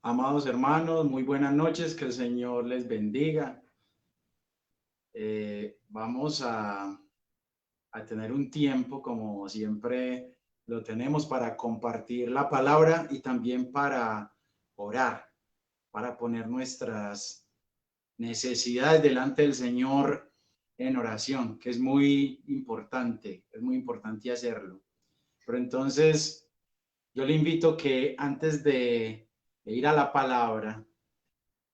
Amados hermanos, muy buenas noches, que el Señor les bendiga. Vamos a tener un tiempo, como siempre lo tenemos, para compartir la palabra y también para orar, para poner nuestras necesidades delante del Señor en oración, que es muy importante hacerlo. Pero entonces, yo le invito que antes de ir a la palabra,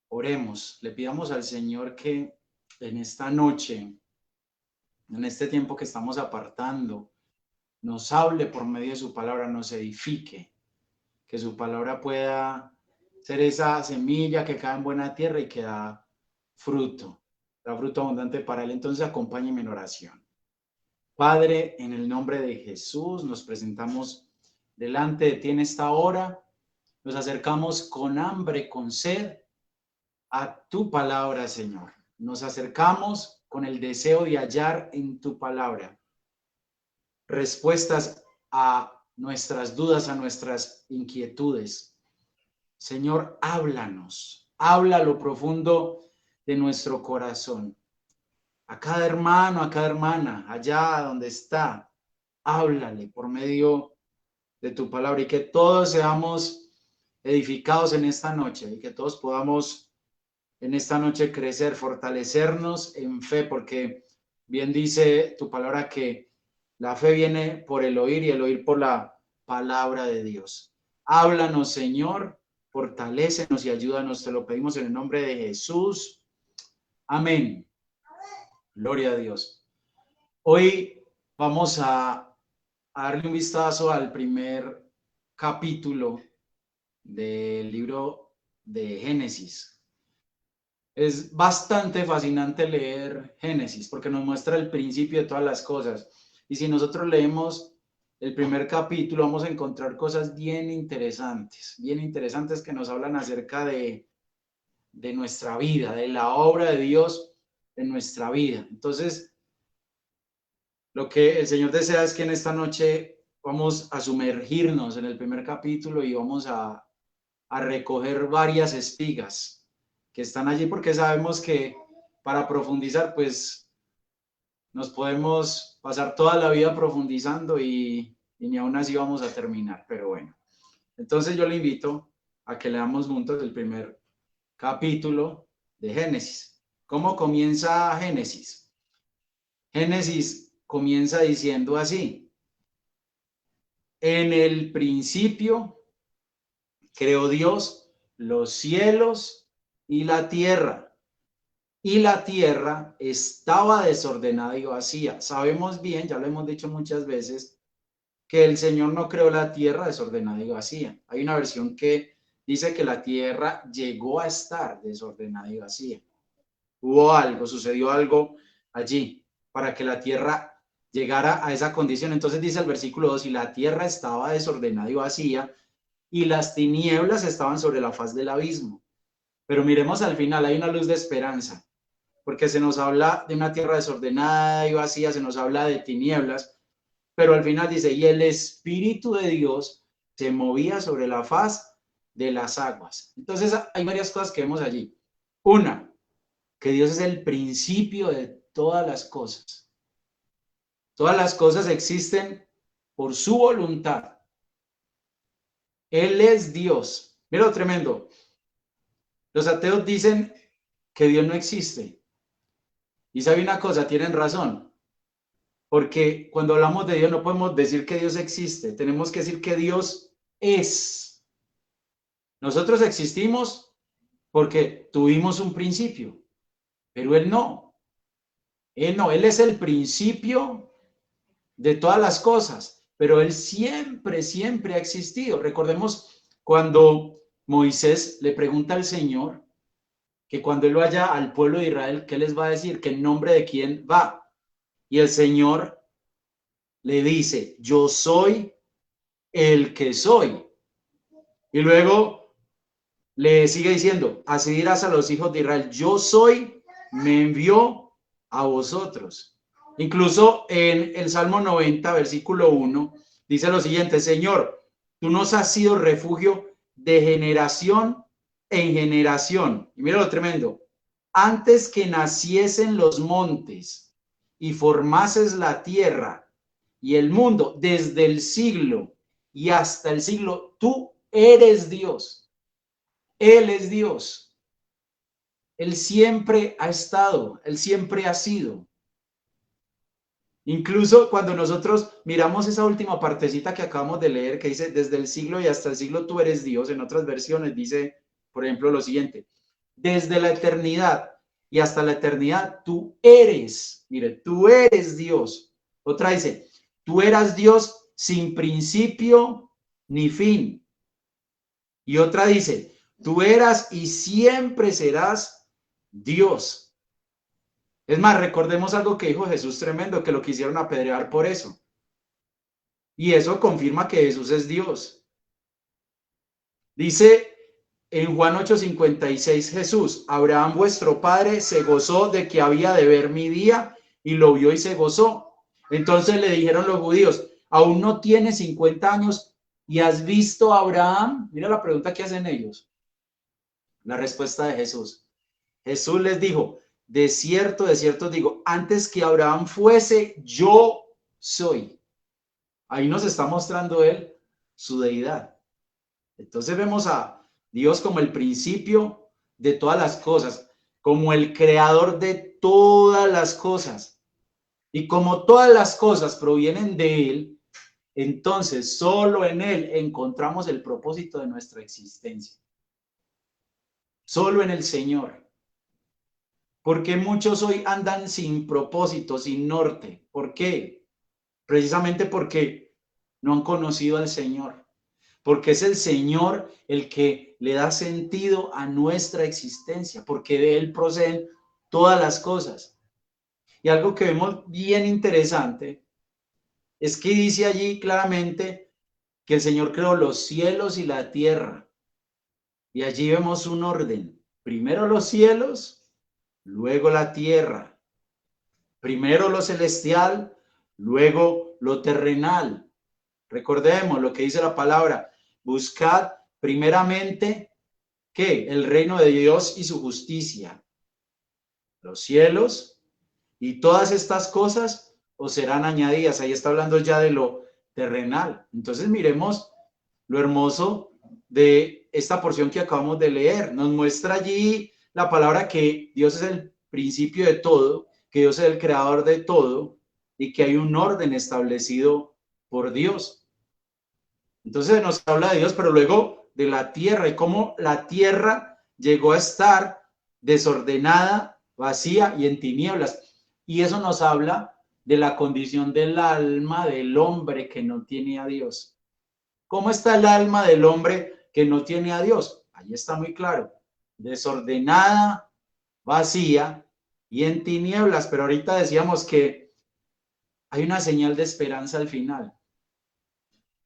oremos, le pidamos al Señor que en esta noche, en este tiempo que estamos apartando, nos hable por medio de su palabra, nos edifique, que su palabra pueda ser esa semilla que cae en buena tierra y que da fruto abundante para él. Entonces acompáñeme en oración. Padre, en el nombre de Jesús, nos presentamos delante de ti en esta hora, nos acercamos con hambre, con sed, a tu palabra, Señor. Nos acercamos con el deseo de hallar en tu palabra respuestas a nuestras dudas, a nuestras inquietudes. Señor, háblanos, habla lo profundo de nuestro corazón. A cada hermano, a cada hermana, allá donde está, háblale por medio de tu palabra y que todos seamos edificados en esta noche y que todos podamos en esta noche crecer, fortalecernos en fe, porque bien dice tu palabra que la fe viene por el oír y el oír por la palabra de Dios. Háblanos, Señor, fortalécenos y ayúdanos, te lo pedimos en el nombre de Jesús. Amén. Gloria a Dios. Hoy vamos a darle un vistazo al primer capítulo del libro de Génesis. Es bastante fascinante leer Génesis porque nos muestra el principio de todas las cosas. Y si nosotros leemos el primer capítulo, vamos a encontrar cosas bien interesantes que nos hablan acerca de nuestra vida, de la obra de Dios en nuestra vida. Entonces, lo que el Señor desea es que en esta noche vamos a sumergirnos en el primer capítulo y vamos a recoger varias espigas que están allí, porque sabemos que para profundizar, pues nos podemos pasar toda la vida profundizando y ni aún así vamos a terminar, pero bueno. Entonces yo le invito a que leamos juntos el primer capítulo de Génesis. ¿Cómo comienza Génesis? Génesis comienza diciendo así: en el principio creó Dios los cielos y la tierra estaba desordenada y vacía. Sabemos bien, ya lo hemos dicho muchas veces, que el Señor no creó la tierra desordenada y vacía. Hay una versión que dice que la tierra llegó a estar desordenada y vacía. Sucedió algo allí para que la tierra llegara a esa condición. Entonces dice el versículo 2, y la tierra estaba desordenada y vacía, y las tinieblas estaban sobre la faz del abismo. Pero miremos al final, hay una luz de esperanza, porque se nos habla de una tierra desordenada y vacía, se nos habla de tinieblas, pero al final dice, y el Espíritu de Dios se movía sobre la faz de las aguas. Entonces hay varias cosas que vemos allí. Una, que Dios es el principio de todas las cosas. Todas las cosas existen por su voluntad. Él es Dios. Mira lo tremendo. Los ateos dicen que Dios no existe. Y sabe una cosa, tienen razón. Porque cuando hablamos de Dios no podemos decir que Dios existe, tenemos que decir que Dios es. Nosotros existimos porque tuvimos un principio, pero Él no. Él es el principio de todas las cosas, pero Él siempre, siempre ha existido. Recordemos cuando Moisés le pregunta al Señor que cuando Él vaya al pueblo de Israel, ¿qué les va a decir? ¿Que en nombre de quién va? Y el Señor le dice, yo soy el que soy. Y luego le sigue diciendo, así dirás a los hijos de Israel, yo soy, me envió a vosotros. Incluso en el Salmo 90, versículo 1, dice lo siguiente, Señor, tú nos has sido refugio de generación en generación. Y mira lo tremendo. Antes que naciesen los montes y formases la tierra y el mundo, desde el siglo y hasta el siglo, tú eres Dios. Él es Dios. Él siempre ha estado, Él siempre ha sido. Incluso cuando nosotros miramos esa última partecita que acabamos de leer, que dice, desde el siglo y hasta el siglo tú eres Dios, en otras versiones dice, por ejemplo, lo siguiente, desde la eternidad y hasta la eternidad tú eres, mire, tú eres Dios. Otra dice, tú eras Dios sin principio ni fin. Y otra dice, tú eras y siempre serás Dios. Es más, recordemos algo que dijo Jesús tremendo, que lo quisieron apedrear por eso. Y eso confirma que Jesús es Dios. Dice en Juan 8:56 Jesús, Abraham vuestro padre se gozó de que había de ver mi día y lo vio y se gozó. Entonces le dijeron los judíos, aún no tienes 50 años y has visto a Abraham. Mira la pregunta que hacen ellos. La respuesta de Jesús. Jesús les dijo, de cierto digo, antes que Abraham fuese, yo soy. Ahí nos está mostrando él su deidad. Entonces vemos a Dios como el principio de todas las cosas, como el creador de todas las cosas. Y como todas las cosas provienen de él, entonces solo en él encontramos el propósito de nuestra existencia. Solo en el Señor. Porque muchos hoy andan sin propósito, sin norte. ¿Por qué? Precisamente porque no han conocido al Señor. Porque es el Señor el que le da sentido a nuestra existencia, porque de Él proceden todas las cosas. Y algo que vemos bien interesante es que dice allí claramente que el Señor creó los cielos y la tierra. Y allí vemos un orden. Primero los cielos, luego la tierra. Primero lo celestial, luego lo terrenal. Recordemos lo que dice la palabra. Buscad primeramente, ¿qué? El reino de Dios y su justicia. Los cielos y todas estas cosas os serán añadidas. Ahí está hablando ya de lo terrenal. Entonces miremos lo hermoso de esta porción que acabamos de leer. Nos muestra allí la palabra que Dios es el principio de todo, que Dios es el creador de todo y que hay un orden establecido por Dios. Entonces nos habla de Dios, pero luego de la tierra y cómo la tierra llegó a estar desordenada, vacía y en tinieblas. Y eso nos habla de la condición del alma del hombre que no tiene a Dios. ¿Cómo está el alma del hombre que no tiene a Dios? Ahí está muy claro. Desordenada, vacía y en tinieblas. Pero ahorita decíamos que hay una señal de esperanza al final.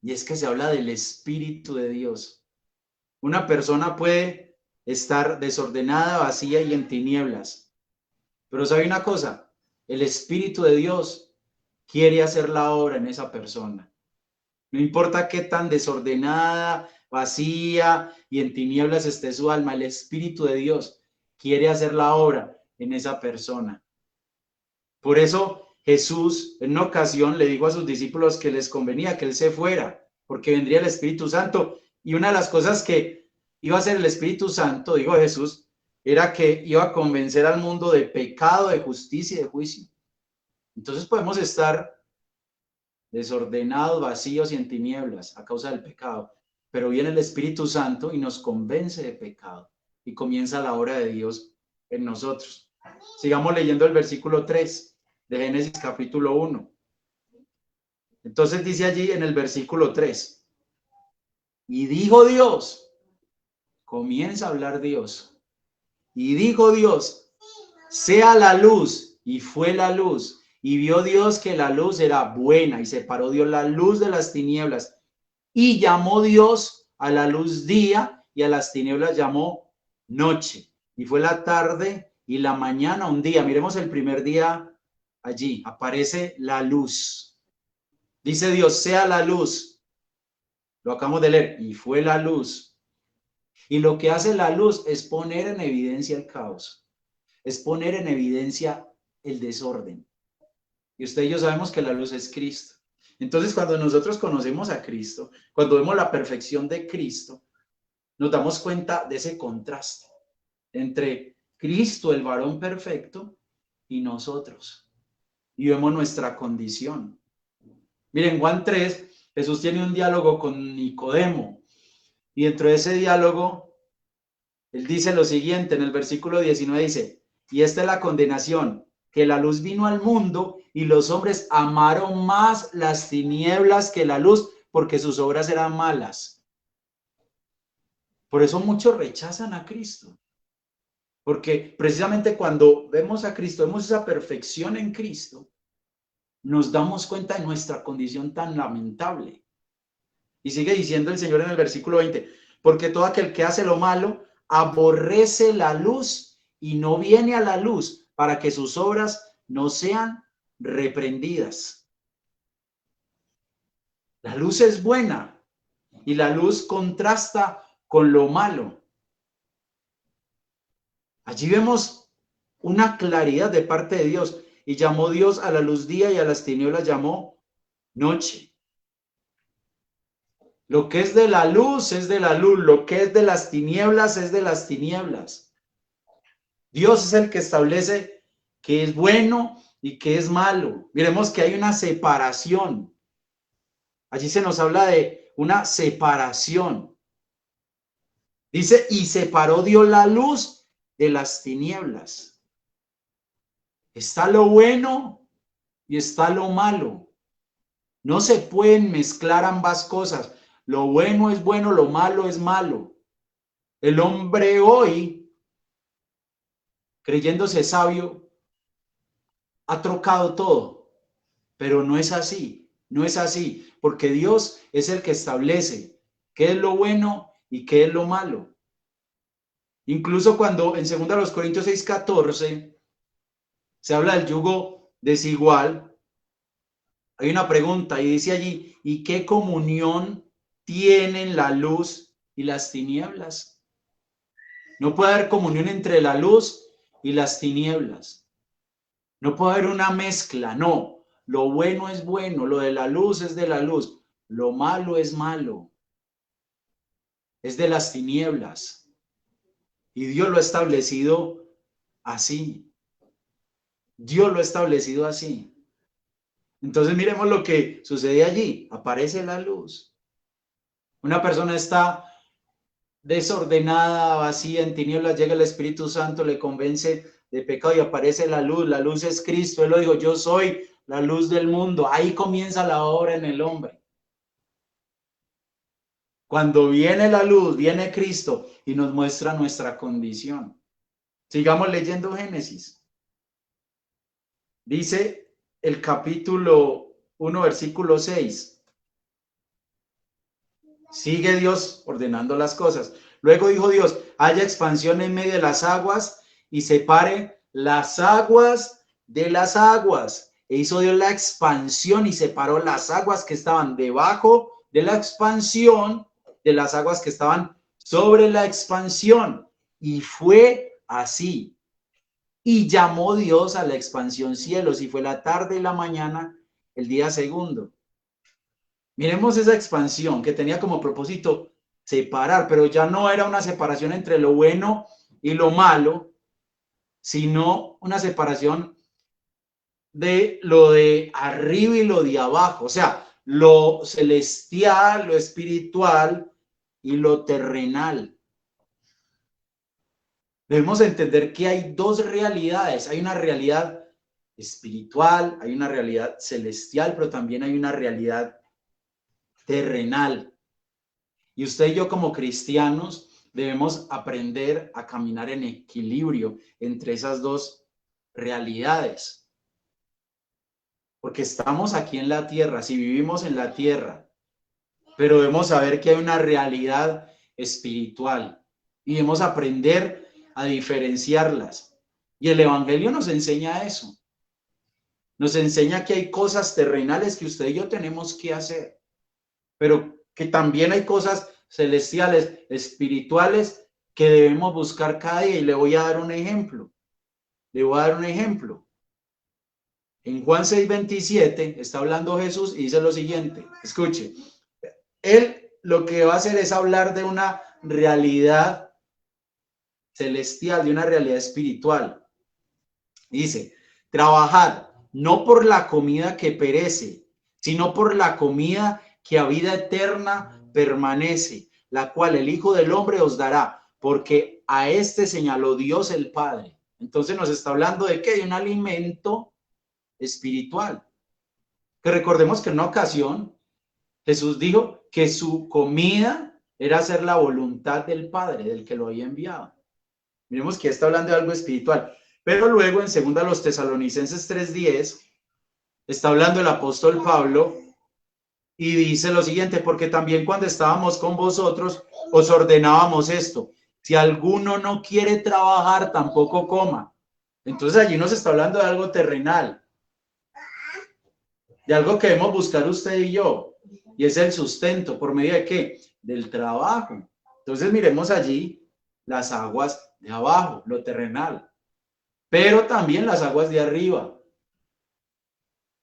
Y es que se habla del Espíritu de Dios. Una persona puede estar desordenada, vacía y en tinieblas. Pero ¿sabe una cosa? El Espíritu de Dios quiere hacer la obra en esa persona. No importa qué tan desordenada, vacía y en tinieblas esté su alma, el Espíritu de Dios quiere hacer la obra en esa persona. Por eso Jesús en una ocasión le dijo a sus discípulos que les convenía que Él se fuera, porque vendría el Espíritu Santo. Y una de las cosas que iba a hacer el Espíritu Santo, dijo Jesús, era que iba a convencer al mundo de pecado, de justicia y de juicio. Entonces podemos estar desordenados, vacíos y en tinieblas a causa del pecado, pero viene el Espíritu Santo y nos convence de pecado y comienza la obra de Dios en nosotros. Sigamos leyendo el versículo 3 de Génesis capítulo 1. Entonces dice allí en el versículo 3, y dijo Dios, comienza a hablar Dios, y dijo Dios, sea la luz, y fue la luz. Y vio Dios que la luz era buena y separó Dios la luz de las tinieblas. Y llamó Dios a la luz día y a las tinieblas llamó noche. Y fue la tarde y la mañana un día. Miremos el primer día allí. Aparece la luz. Dice Dios, sea la luz. Lo acabamos de leer. Y fue la luz. Y lo que hace la luz es poner en evidencia el caos, es poner en evidencia el desorden. Y usted y yo sabemos que la luz es Cristo. Entonces, cuando nosotros conocemos a Cristo, cuando vemos la perfección de Cristo, nos damos cuenta de ese contraste entre Cristo, el varón perfecto, y nosotros. Y vemos nuestra condición. Miren, Juan 3, Jesús tiene un diálogo con Nicodemo. Y dentro de ese diálogo, él dice lo siguiente, en el versículo 19 dice, y esta es la condenación, que la luz vino al mundo y los hombres amaron más las tinieblas que la luz, porque sus obras eran malas. Por eso muchos rechazan a Cristo. Porque precisamente cuando vemos a Cristo, vemos esa perfección en Cristo, nos damos cuenta de nuestra condición tan lamentable. Y sigue diciendo el Señor en el versículo 20, porque todo aquel que hace lo malo aborrece la luz y no viene a la luz para que sus obras no sean reprendidas. La luz es buena y la luz contrasta con lo malo. Allí vemos una claridad de parte de Dios. Y llamó Dios a la luz día y a las tinieblas llamó noche. Lo que es de la luz es de la luz. Lo que es de las tinieblas es de las tinieblas. Dios es el que establece qué es bueno y qué es malo. Miremos que hay una separación. Allí se nos habla de una separación. Dice, y separó Dios la luz de las tinieblas. Está lo bueno y está lo malo. No se pueden mezclar ambas cosas. Lo bueno es bueno, lo malo es malo. El hombre hoy, creyéndose sabio, ha trocado todo, pero no es así, no es así, porque Dios es el que establece qué es lo bueno y qué es lo malo. Incluso cuando en 2 Corintios 6:14 se habla del yugo desigual, hay una pregunta y dice allí, ¿y qué comunión tienen la luz y las tinieblas? No puede haber comunión entre la luz y las tinieblas. No puede haber una mezcla, no. Lo bueno es bueno, lo de la luz es de la luz, lo malo es malo. Es de las tinieblas. Y Dios lo ha establecido así. Dios lo ha establecido así. Entonces miremos lo que sucede allí. Aparece la luz. Una persona está desordenada, vacía, en tinieblas, llega el Espíritu Santo, le convence de pecado y aparece la luz es Cristo, él lo dijo, yo soy la luz del mundo, ahí comienza la obra en el hombre. Cuando viene la luz, viene Cristo y nos muestra nuestra condición. Sigamos leyendo Génesis. Dice el capítulo 1, versículo 6. Sigue Dios ordenando las cosas. Luego dijo Dios, haya expansión en medio de las aguas y separe las aguas de las aguas. E hizo Dios la expansión y separó las aguas que estaban debajo de la expansión de las aguas que estaban sobre la expansión. Y fue así. Y llamó Dios a la expansión cielos y fue la tarde y la mañana el día segundo. Miremos esa expansión que tenía como propósito separar, pero ya no era una separación entre lo bueno y lo malo, sino una separación de lo de arriba y lo de abajo, o sea, lo celestial, lo espiritual y lo terrenal. Debemos entender que hay dos realidades, hay una realidad espiritual, hay una realidad celestial, pero también hay una realidad terrenal. Y usted y yo como cristianos debemos aprender a caminar en equilibrio entre esas dos realidades. Porque estamos aquí en la tierra, si vivimos en la tierra, pero debemos saber que hay una realidad espiritual y debemos aprender a diferenciarlas. Y el Evangelio nos enseña eso. Nos enseña que hay cosas terrenales que usted y yo tenemos que hacer, pero que también hay cosas celestiales, espirituales, que debemos buscar cada día. Y le voy a dar un ejemplo. Le voy a dar un ejemplo. En Juan 6:27 está hablando Jesús y dice lo siguiente. Escuche. Él lo que va a hacer es hablar de una realidad celestial, de una realidad espiritual. Dice, trabajad no por la comida que perece, sino por la comida que a vida eterna permanece, la cual el Hijo del Hombre os dará, porque a este señaló Dios el Padre. Entonces nos está hablando de qué, de un alimento espiritual. Que recordemos que en una ocasión Jesús dijo que su comida era hacer la voluntad del Padre, del que lo había enviado. Miremos que está hablando de algo espiritual. Pero luego en 2 Tesalonicenses 3:10 está hablando el apóstol Pablo y dice lo siguiente, porque también cuando estábamos con vosotros os ordenábamos esto, si alguno no quiere trabajar, tampoco coma. Entonces allí nos está hablando de algo terrenal, de algo que debemos buscar usted y yo, y es el sustento, ¿por medio de qué? Del trabajo. Entonces miremos allí las aguas de abajo, lo terrenal, pero también las aguas de arriba.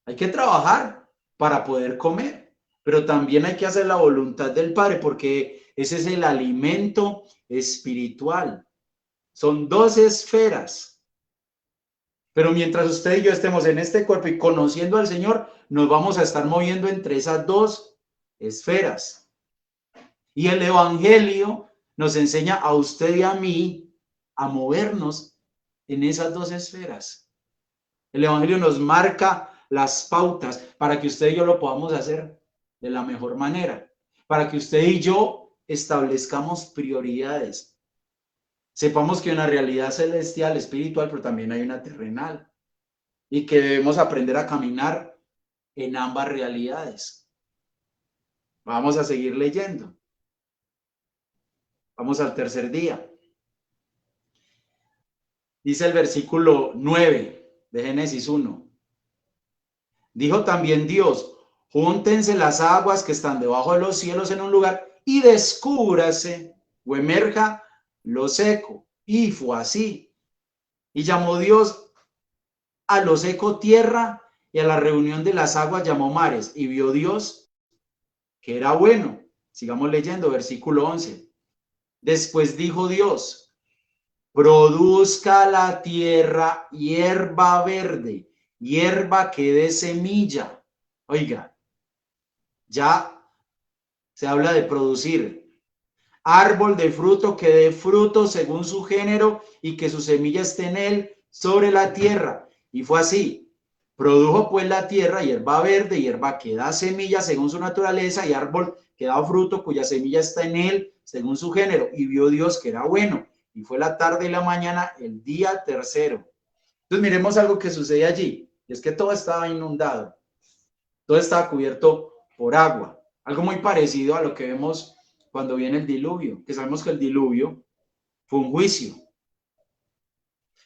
Hay que trabajar para poder comer, pero también hay que hacer la voluntad del Padre, porque ese es el alimento espiritual. Son 2 esferas. Pero mientras usted y yo estemos en este cuerpo y conociendo al Señor, nos vamos a estar moviendo entre esas 2 esferas. Y el Evangelio nos enseña a usted y a mí a movernos en esas 2 esferas. El Evangelio nos marca las pautas para que usted y yo lo podamos hacer de la mejor manera, para que usted y yo establezcamos prioridades. Sepamos que hay una realidad celestial, espiritual, pero también hay una terrenal y que debemos aprender a caminar en ambas realidades. Vamos a seguir leyendo. Vamos al tercer día. Dice el versículo 9 de Génesis 1. Dijo también Dios, júntense las aguas que están debajo de los cielos en un lugar y descúbrase o emerja lo seco. Y fue así. Y llamó Dios a lo seco tierra y a la reunión de las aguas llamó mares. Y vio Dios que era bueno. Sigamos leyendo, versículo 11. Después dijo Dios, produzca la tierra hierba verde, hierba que dé semilla. Oiga, ya se habla de producir. Árbol de fruto que dé fruto según su género y que su semilla esté en él sobre la tierra. Y fue así. Produjo pues la tierra hierba verde, hierba que da semilla según su naturaleza y árbol que da fruto cuya semilla está en él según su género. Y vio Dios que era bueno. Y fue la tarde y la mañana el día tercero. Entonces miremos algo que sucede allí. Y es que todo estaba inundado. Todo estaba cubierto por agua. Algo muy parecido a lo que vemos cuando viene el diluvio, que sabemos que el diluvio fue un juicio.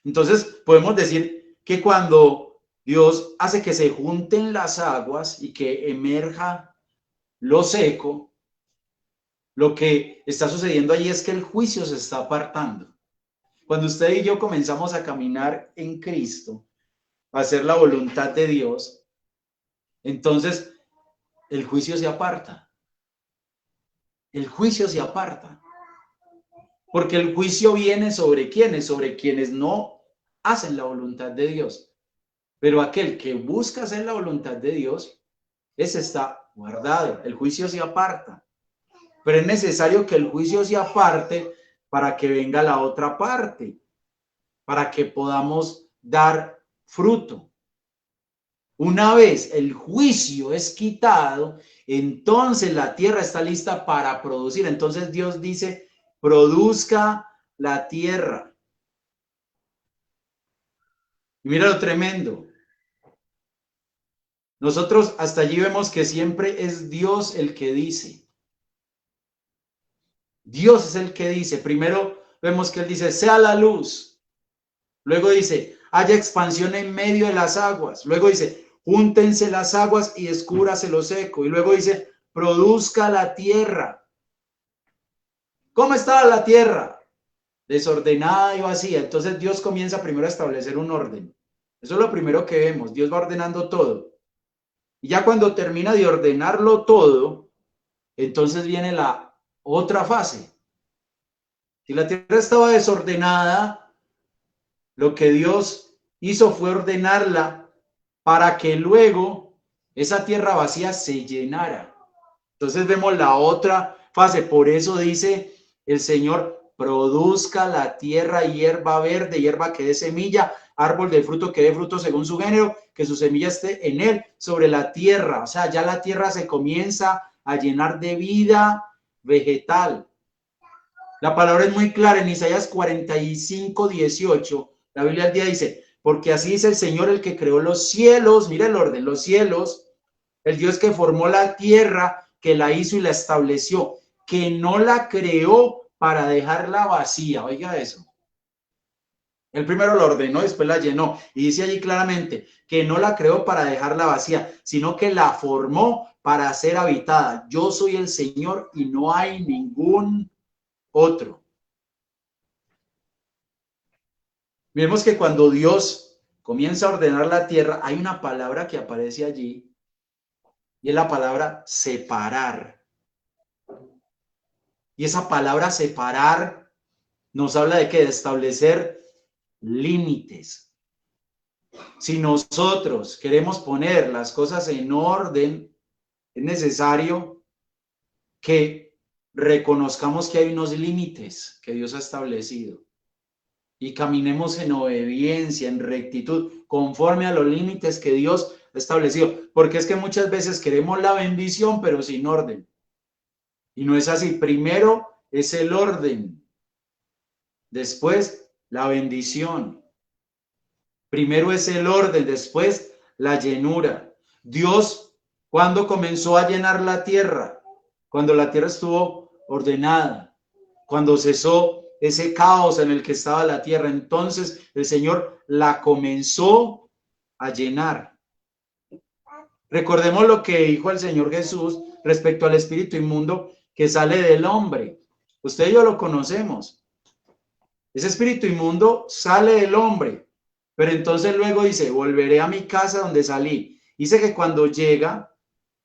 Entonces podemos decir que cuando Dios hace que se junten las aguas y que emerja lo seco, lo que está sucediendo allí es que el juicio se está apartando. Cuando usted y yo comenzamos a caminar en Cristo, a hacer la voluntad de Dios, entonces el juicio se aparta. El juicio se aparta. Porque el juicio viene sobre quienes, sobre quienes no hacen la voluntad de Dios. Pero aquel que busca hacer la voluntad de Dios, ese está guardado. El juicio se aparta. Pero es necesario que el juicio se aparte para que venga la otra parte, para que podamos dar fruto. Una vez el juicio es quitado, entonces la tierra está lista para producir. Entonces Dios dice, produzca la tierra. Y mira lo tremendo. Nosotros hasta allí vemos que siempre es Dios el que dice. Dios es el que dice. Primero vemos que Él dice, sea la luz. Luego dice, haya expansión en medio de las aguas. Luego dice, júntense las aguas y descúbrase lo seco. Y luego dice, produzca la tierra. ¿Cómo estaba la tierra? Desordenada y vacía. Entonces Dios comienza primero a establecer un orden. Eso es lo primero que vemos. Dios va ordenando todo. Y ya cuando termina de ordenarlo todo, entonces viene la otra fase. Si la tierra estaba desordenada, lo que Dios hizo fue ordenarla para que luego esa tierra vacía se llenara. Entonces vemos la otra fase. Por eso dice el Señor, produzca la tierra hierba verde, hierba que dé semilla, árbol de fruto que dé fruto según su género, que su semilla esté en él, sobre la tierra. O sea, ya la tierra se comienza a llenar de vida vegetal. La palabra es muy clara en Isaías 45:18. La Biblia al día dice, porque así dice el Señor, el que creó los cielos, mira el orden, los cielos, el Dios que formó la tierra, que la hizo y la estableció, que no la creó para dejarla vacía. Oiga eso. El primero la ordenó, después la llenó. Y dice allí claramente que no la creó para dejarla vacía, sino que la formó para ser habitada. Yo soy el Señor y no hay ningún otro. Vemos que cuando Dios comienza a ordenar la tierra, hay una palabra que aparece allí y es la palabra separar. Y esa palabra separar nos habla de que de establecer límites. Si nosotros queremos poner las cosas en orden, es necesario que reconozcamos que hay unos límites que Dios ha establecido y caminemos en obediencia, en rectitud, conforme a los límites que Dios ha establecido. Porque es que muchas veces queremos la bendición, pero sin orden. Y no es así. Primero es el orden, después la bendición. Primero es el orden, después la llenura. Dios, ¿cuándo comenzó a llenar la tierra? Cuando la tierra estuvo ordenada, cuando cesó ese caos en el que estaba la tierra. Entonces el Señor la comenzó a llenar. Recordemos lo que dijo el Señor Jesús respecto al espíritu inmundo que sale del hombre. Usted y yo lo conocemos. Ese espíritu inmundo sale del hombre, pero entonces luego dice, volveré a mi casa donde salí. Dice que cuando llega,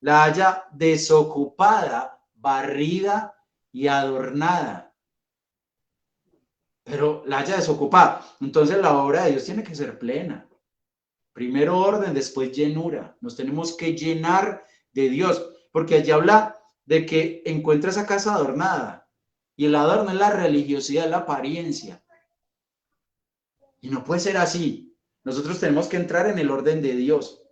la halla desocupada, barrida y adornada. Pero la haya desocupada. Entonces la obra de Dios tiene que ser plena. Primero orden, después llenura. Nos tenemos que llenar de Dios, porque allí habla de que encuentra esa casa adornada. Y el adorno es la religiosidad, la apariencia. Y no puede ser así. Nosotros tenemos que entrar en el orden de Dios.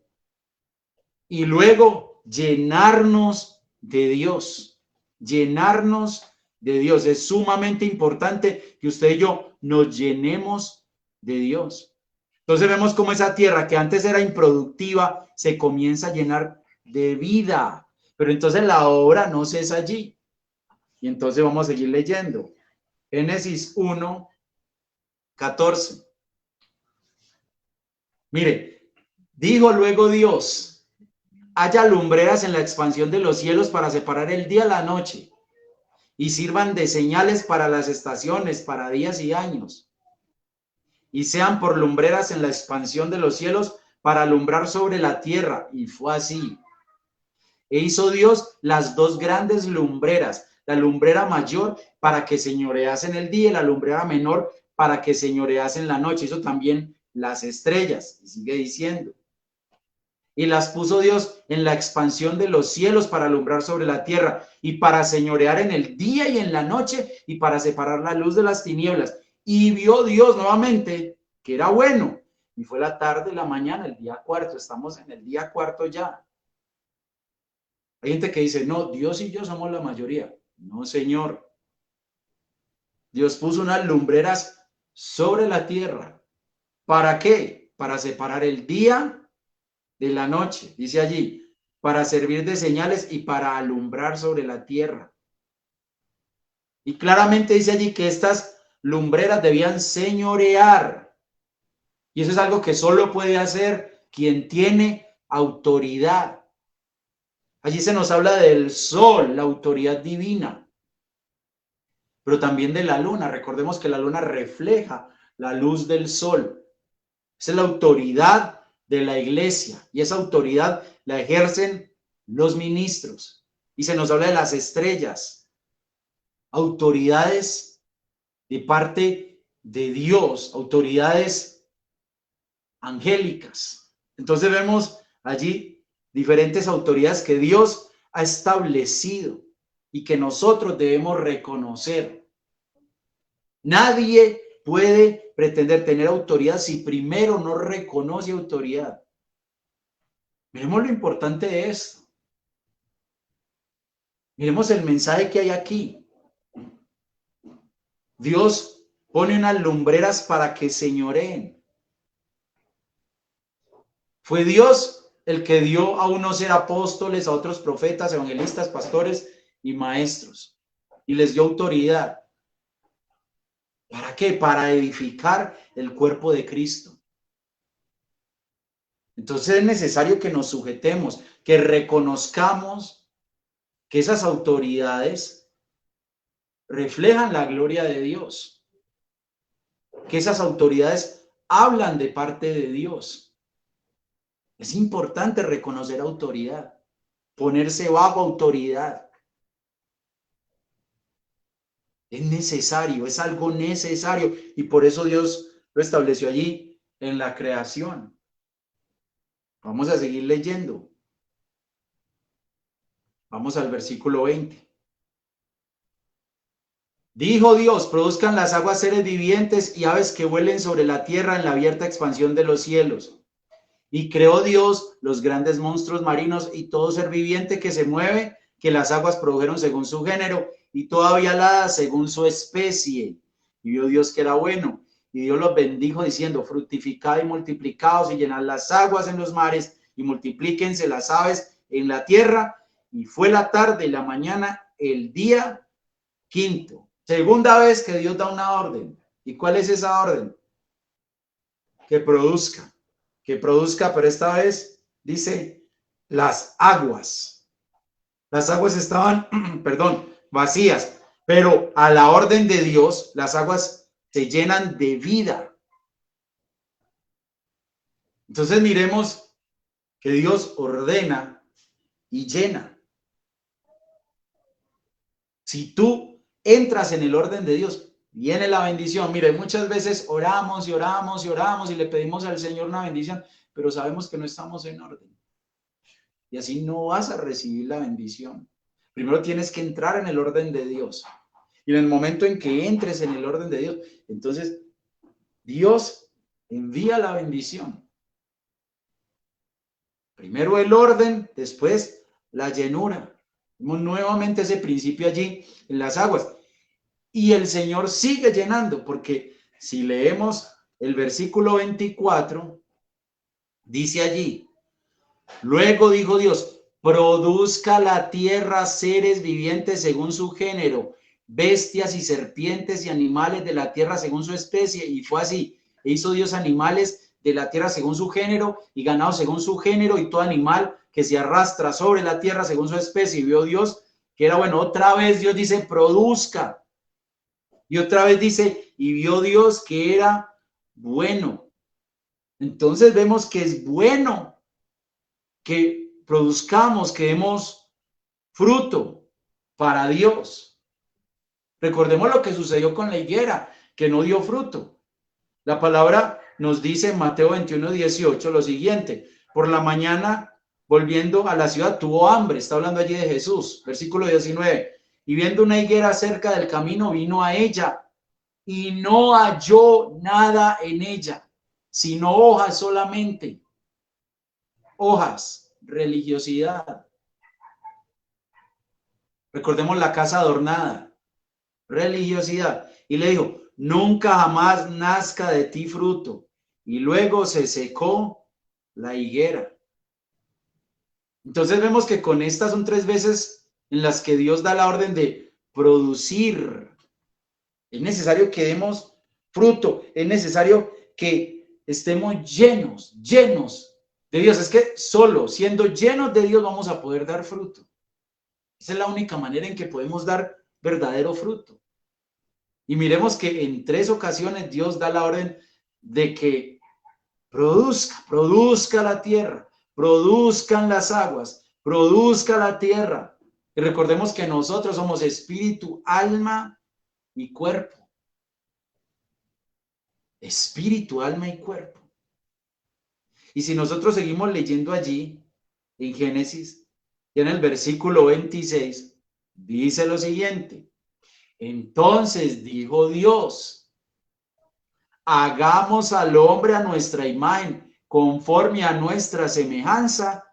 Y luego llenarnos de Dios. Llenarnos de Dios. Es sumamente importante que usted y yo nos llenemos de Dios. Entonces vemos cómo esa tierra que antes era improductiva se comienza a llenar de vida. Pero entonces la obra no cesa allí. Y entonces vamos a seguir leyendo. Génesis 1:14. Mire, dijo luego Dios, haya lumbreras en la expansión de los cielos para separar el día de la noche y sirvan de señales para las estaciones, para días y años, y sean por lumbreras en la expansión de los cielos para alumbrar sobre la tierra. Y fue así. E hizo Dios las dos grandes lumbreras, la lumbrera mayor para que señorease en el día y la lumbrera menor para que señorease en la noche. Hizo también las estrellas, y sigue diciendo. Y las puso Dios en la expansión de los cielos para alumbrar sobre la tierra y para señorear en el día y en la noche y para separar la luz de las tinieblas. Y vio Dios nuevamente que era bueno. Y fue la tarde, la mañana, el día cuarto. Estamos en el día cuarto ya. Hay gente que dice, no, Dios y yo somos la mayoría. No, Señor. Dios puso unas lumbreras sobre la tierra. ¿Para qué? Para separar el día de la noche, dice allí, para servir de señales y para alumbrar sobre la tierra. Y claramente dice allí que estas lumbreras debían señorear. Y eso es algo que solo puede hacer quien tiene autoridad. Allí se nos habla del sol, la autoridad divina. pero también de la luna. Recordemos que la luna refleja la luz del sol. Esa es la autoridad de la iglesia y esa autoridad la ejercen los ministros. Y se nos habla de las estrellas, autoridades de parte de Dios, autoridades angélicas. Entonces vemos allí diferentes autoridades que Dios ha establecido y que nosotros debemos reconocer. Nadie puede pretender tener autoridad si primero no reconoce autoridad. Miremos lo importante de esto. Miremos el mensaje que hay aquí. Dios pone unas lumbreras para que señoreen. Fue Dios el que dio a unos ser apóstoles, a otros profetas, evangelistas, pastores y maestros. Y les dio autoridad. ¿Para qué? Para edificar el cuerpo de Cristo. Entonces es necesario que nos sujetemos, que reconozcamos que esas autoridades reflejan la gloria de Dios, que esas autoridades hablan de parte de Dios. Es importante reconocer autoridad, ponerse bajo autoridad. Es necesario, es algo necesario y por eso Dios lo estableció allí en la creación. Vamos a seguir leyendo. Vamos al versículo 20. Dijo Dios, produzcan las aguas seres vivientes y aves que vuelen sobre la tierra en la abierta expansión de los cielos. Y creó Dios los grandes monstruos marinos y todo ser viviente que se mueve, que las aguas produjeron según su género, y toda ave alada según su especie. Y vio Dios que era bueno. Y Dios los bendijo diciendo, fructificad y multiplicaos y llenad las aguas en los mares y multiplíquense las aves en la tierra. Y fue la tarde y la mañana el día quinto. Segunda vez que Dios da una orden. ¿Y cuál es esa orden? Que produzca, pero esta vez dice las aguas. Las aguas estaban, perdón, vacías, pero a la orden de Dios, las aguas se llenan de vida. Entonces miremos que Dios ordena y llena. Si tú entras en el orden de Dios, viene la bendición. Mire, muchas veces oramos y oramos y oramos y le pedimos al Señor una bendición, pero sabemos que no estamos en orden. Y así no vas a recibir la bendición. Primero tienes que entrar en el orden de Dios. Y en el momento en que entres en el orden de Dios, entonces Dios envía la bendición. Primero el orden, después la llenura. Vemos nuevamente ese principio allí en las aguas. Y el Señor sigue llenando, porque si leemos el versículo 24, dice allí, luego dijo Dios, produzca la tierra seres vivientes según su género, bestias y serpientes y animales de la tierra según su especie. Y fue así, e hizo Dios animales de la tierra según su género y ganado según su género y todo animal que se arrastra sobre la tierra según su especie. Y vio Dios que era bueno. Otra vez Dios dice, produzca. Y otra vez dice, y vio Dios que era bueno. Entonces vemos que es bueno que produzcamos, que demos fruto para Dios. Recordemos lo que sucedió con la higuera, que no dio fruto. La palabra nos dice en Mateo 21:18 lo siguiente, por la mañana volviendo a la ciudad tuvo hambre, está hablando allí de Jesús, versículo 19. Y viendo una higuera cerca del camino, vino a ella y no halló nada en ella, sino hojas solamente. Hojas, religiosidad. Recordemos la casa adornada, religiosidad. Y le dijo, nunca jamás nazca de ti fruto. Y luego se secó la higuera. Entonces vemos que con estas son 3 veces en las que Dios da la orden de producir. Es necesario que demos fruto, es necesario que estemos llenos de Dios. Es que solo siendo llenos de Dios vamos a poder dar fruto. Esa es la única manera en que podemos dar verdadero fruto. Y miremos que en 3 ocasiones Dios da la orden de que produzca la tierra, produzcan las aguas, produzca la tierra. Y recordemos que nosotros somos espíritu, alma y cuerpo. Espíritu, alma y cuerpo. Y si nosotros seguimos leyendo allí, en Génesis, y en el versículo 26, dice lo siguiente: entonces dijo Dios, hagamos al hombre a nuestra imagen, conforme a nuestra semejanza,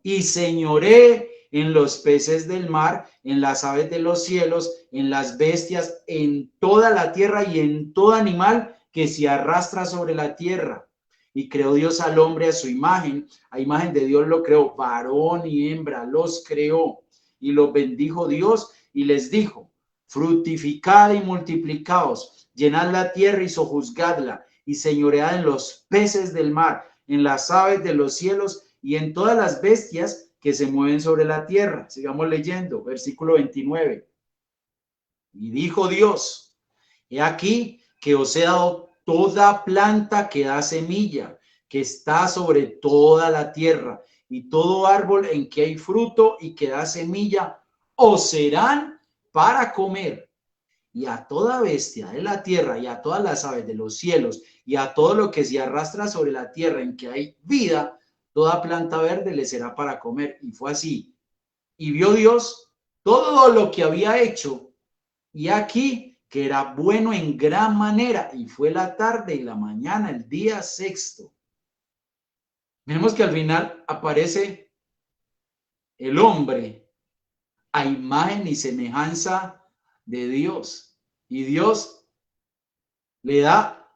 y señoree en los peces del mar, en las aves de los cielos, en las bestias, en toda la tierra y en todo animal que se arrastra sobre la tierra. Y creó Dios al hombre a su imagen, a imagen de Dios lo creó, varón y hembra los creó, y los bendijo Dios y les dijo: fructificad y multiplicaos, llenad la tierra y sojuzgadla, y señoread en los peces del mar, en las aves de los cielos y en todas las bestias que se mueven sobre la tierra. Sigamos leyendo, versículo 29. Y dijo Dios: he aquí que os he dado toda planta que da semilla, que está sobre toda la tierra, y todo árbol en que hay fruto y que da semilla, os serán para comer. Y a toda bestia de la tierra, y a todas las aves de los cielos, y a todo lo que se arrastra sobre la tierra en que hay vida, toda planta verde le será para comer. Y fue así. Y vio Dios todo lo que había hecho, y aquí que era bueno en gran manera, y fue la tarde y la mañana, el día sexto. Vemos que al final aparece el hombre a imagen y semejanza de Dios, y Dios le da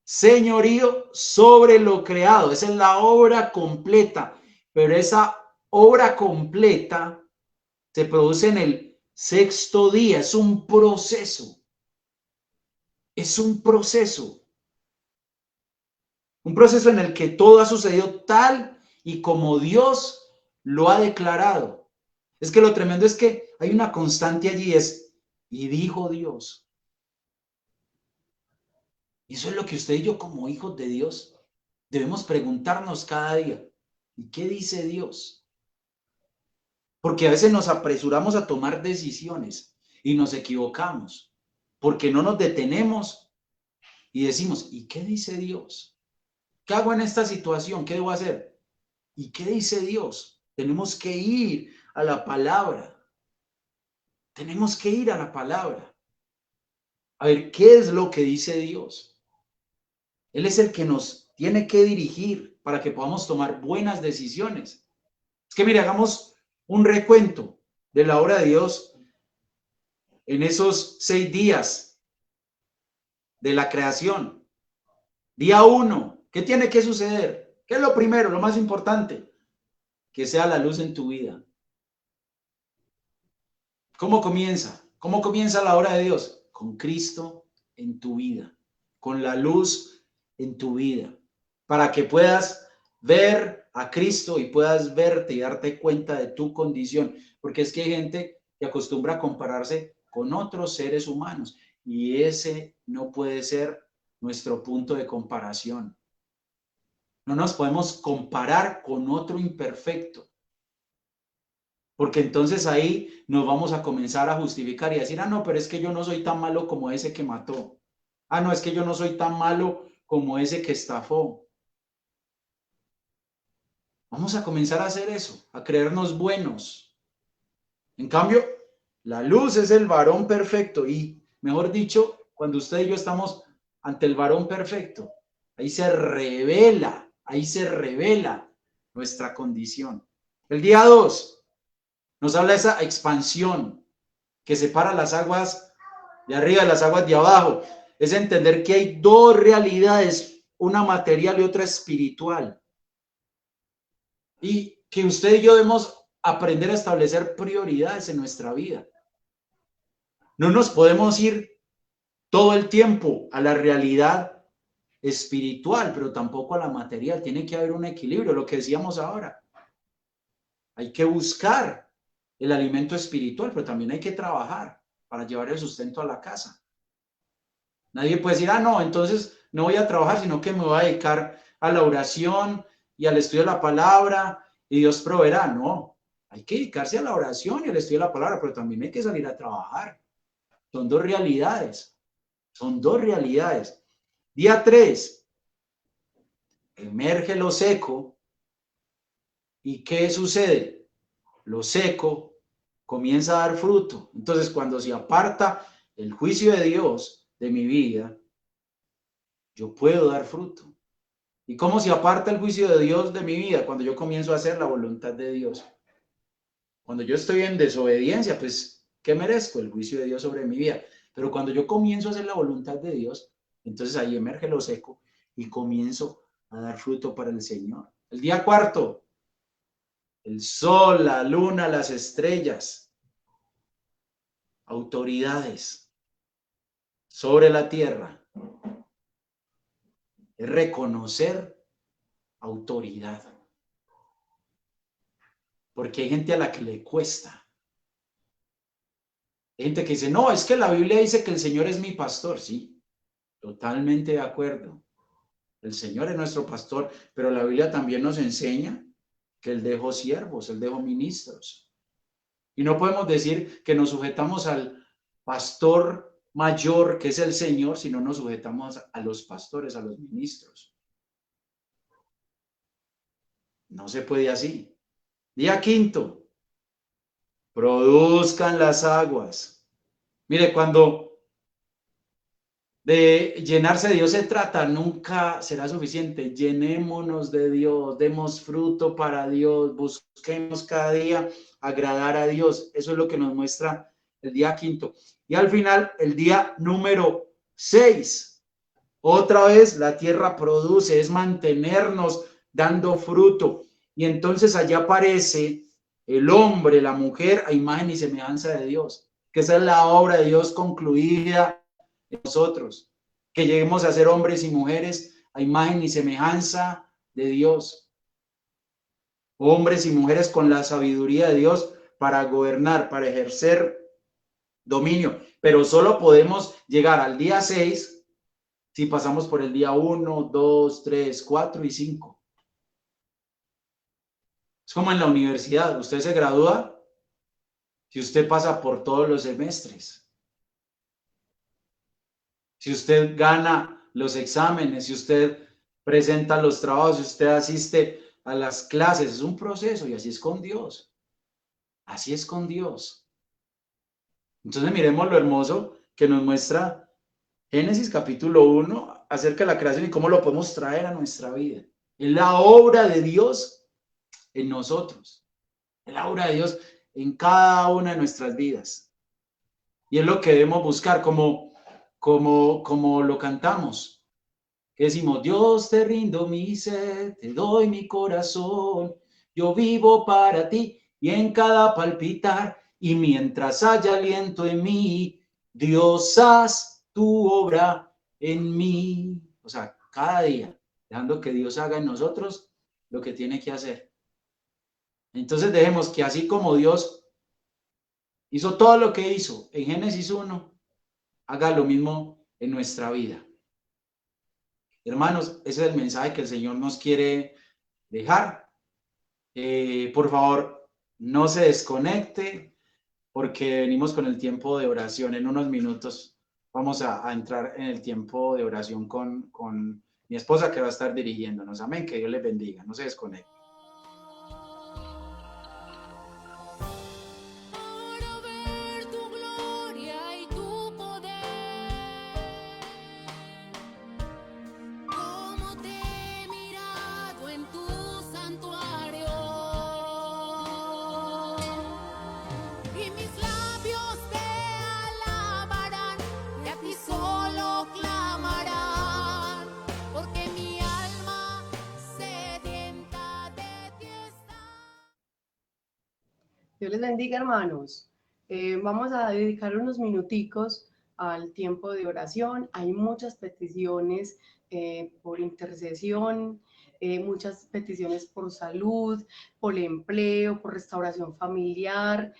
señorío sobre lo creado. Esa es la obra completa, pero esa obra completa se produce en el sexto día. Es un proceso. Es un proceso. Un proceso en el que todo ha sucedido tal y como Dios lo ha declarado. Es que lo tremendo es que hay una constante allí, y dijo Dios. Y eso es lo que usted y yo, como hijos de Dios, debemos preguntarnos cada día. ¿Y qué dice Dios? Porque a veces nos apresuramos a tomar decisiones y nos equivocamos, porque no nos detenemos y decimos: ¿y qué dice Dios? ¿Qué hago en esta situación? ¿Qué debo hacer? ¿Y qué dice Dios? Tenemos que ir a la palabra. Tenemos que ir a la palabra. A ver, ¿qué es lo que dice Dios? Él es el que nos tiene que dirigir para que podamos tomar buenas decisiones. Es que mire, hagamos un recuento de la obra de Dios en esos 6 días de la creación. Día 1, ¿qué tiene que suceder? ¿Qué es lo primero, lo más importante? Que sea la luz en tu vida. ¿Cómo comienza? ¿Cómo comienza la obra de Dios? Con Cristo en tu vida, con la luz en tu vida, para que puedas ver a Cristo y puedas verte y darte cuenta de tu condición, porque es que hay gente que acostumbra a compararse con otros seres humanos y ese no puede ser nuestro punto de comparación. No nos podemos comparar con otro imperfecto, porque entonces ahí nos vamos a comenzar a justificar y decir: ah, no, pero es que yo no soy tan malo como ese que mató. Ah, no, es que yo no soy tan malo como ese que estafó. Vamos a comenzar a hacer eso, a creernos buenos. En cambio, la luz es el varón perfecto y, mejor dicho, cuando usted y yo estamos ante el varón perfecto, ahí se revela nuestra condición. El día 2 nos habla de esa expansión que separa las aguas de arriba de las aguas de abajo. Es entender que hay 2 realidades, una material y otra espiritual. Y que usted y yo debemos aprender a establecer prioridades en nuestra vida. No nos podemos ir todo el tiempo a la realidad espiritual, pero tampoco a la material. Tiene que haber un equilibrio, lo que decíamos ahora. Hay que buscar el alimento espiritual, pero también hay que trabajar para llevar el sustento a la casa. Nadie puede decir, ah, no, entonces no voy a trabajar, sino que me voy a dedicar a la oración y al estudio de la palabra y Dios proveerá. No, hay que dedicarse a la oración y al estudio de la palabra, pero también hay que salir a trabajar. Son dos realidades. Son dos realidades. Día 3, emerge lo seco. ¿Y qué sucede? Lo seco comienza a dar fruto. Entonces, cuando se aparta el juicio de Dios de mi vida, yo puedo dar fruto. ¿Y cómo se aparta el juicio de Dios de mi vida? Cuando yo comienzo a hacer la voluntad de Dios. Cuando yo estoy en desobediencia, pues, ¿qué merezco? El juicio de Dios sobre mi vida. Pero cuando yo comienzo a hacer la voluntad de Dios, entonces ahí emerge lo seco y comienzo a dar fruto para el Señor. El día 4, el sol, la luna, las estrellas, autoridades sobre la tierra. Es reconocer autoridad. Porque hay gente a la que le cuesta. Hay gente que dice, no, es que la Biblia dice que el Señor es mi pastor. Sí, totalmente de acuerdo. El Señor es nuestro pastor, pero la Biblia también nos enseña que Él dejó siervos, Él dejó ministros. Y no podemos decir que nos sujetamos al pastor mayor, que es el Señor, si no nos sujetamos a los pastores, a los ministros. No se puede así. Día 5, produzcan las aguas. Mire, cuando de llenarse de Dios se trata, nunca será suficiente. Llenémonos de Dios, demos fruto para Dios, busquemos cada día agradar a Dios. Eso es lo que nos muestra el día 5. Y al final, el día número 6, otra vez la tierra produce, es mantenernos dando fruto. Y entonces allá aparece el hombre, la mujer, a imagen y semejanza de Dios, que esa es la obra de Dios concluida en nosotros, que lleguemos a ser hombres y mujeres a imagen y semejanza de Dios, hombres y mujeres con la sabiduría de Dios para gobernar, para ejercer dominio, pero solo podemos llegar al día 6 si pasamos por el día 1, 2, 3, 4 y 5. Es como en la universidad, usted se gradúa si usted pasa por todos los semestres. Si usted gana los exámenes, si usted presenta los trabajos, si usted asiste a las clases, es un proceso y así es con Dios. Así es con Dios. Entonces miremos lo hermoso que nos muestra Génesis capítulo 1 acerca de la creación y cómo lo podemos traer a nuestra vida. Es la obra de Dios en nosotros. Es la obra de Dios en cada una de nuestras vidas. Y es lo que debemos buscar como lo cantamos. Que decimos, Dios, te rindo mi ser, te doy mi corazón, yo vivo para ti y en cada palpitar, y mientras haya aliento en mí, Dios, haz tu obra en mí. O sea, cada día, dejando que Dios haga en nosotros lo que tiene que hacer. Entonces dejemos que así como Dios hizo todo lo que hizo en Génesis 1, haga lo mismo en nuestra vida. Hermanos, ese es el mensaje que el Señor nos quiere dejar. Por favor, no se desconecte porque venimos con el tiempo de oración. En unos minutos vamos a entrar en el tiempo de oración con mi esposa que va a estar dirigiéndonos. Amén, que Dios les bendiga. No se desconecte. Dios les bendiga, hermanos. Vamos a dedicar unos minuticos al tiempo de oración. Hay muchas peticiones por intercesión, muchas peticiones por salud, por empleo, por restauración familiar.